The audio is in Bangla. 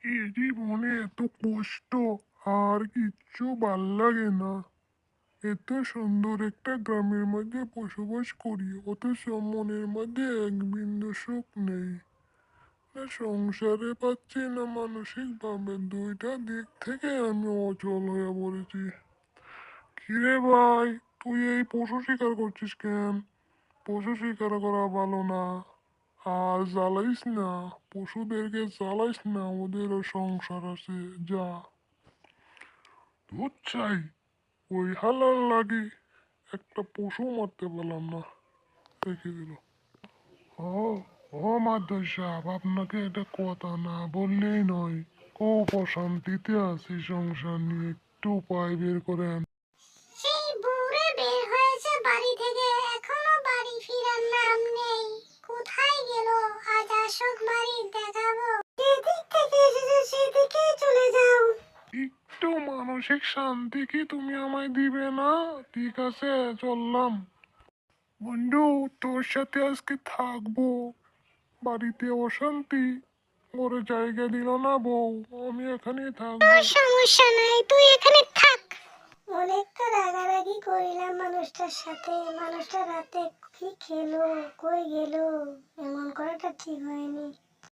এই জীবনে এত কষ্ট আর কিচ্ছু ভাল লাগে না। এত সুন্দর একটা গ্রামের মধ্যে বসবাস করি, অথচ মনের মধ্যে এক বিন্দু সুখ নেই। না সংসারে পাচ্ছি, না মানসিক ভাবে, দুইটা দিক থেকে আমি অচল হয়ে পড়েছি। কিরে ভাই, তুই এই পশু শিকার করছিস কেন? পশু শিকার করা ভালো না। আর জ্বালাইস না, পশুদেরকে জ্বালাইস না, ওদেরও সংসার আছে। যা দুধ চাই, ওই হালার লাগি একটা পশু মারতে পারলাম না, রেখে দিল। ও ও মাদ্দার সাহেব, আপনাকে এটা কথা না বললেই নয়। খুব অশান্তিতে আছি সংসার নিয়ে, একটু উপায় বের করেন। সেই বুড়ে বের হয়েছে বাড়ি থেকে, এখনো বাড়ি ফিরার নাম নেই। কোথায় গেল? আজ আসুক বাড়ি দেখাবো। যেদিক থেকে এসেছে সেদিকেই চলে যাও। একটু মানসিক শান্তি কি তুমি আমায় দিবে না? ঠিক আছে, চললাম। বন্ধু, তোর সাথে আজকে থাকবো। বাড়িতে অশান্তি, ওরে জায়গা দিল না বউ, আমি এখানেই থাকবো। সমস্যা নাই, তুই এখানে থাক। অনেকটা রাগারাগি করিলাম মানুষটার সাথে। মানুষটা রাতে কি খেলো, কই গেল, এমন করাটা ঠিক হয়নি।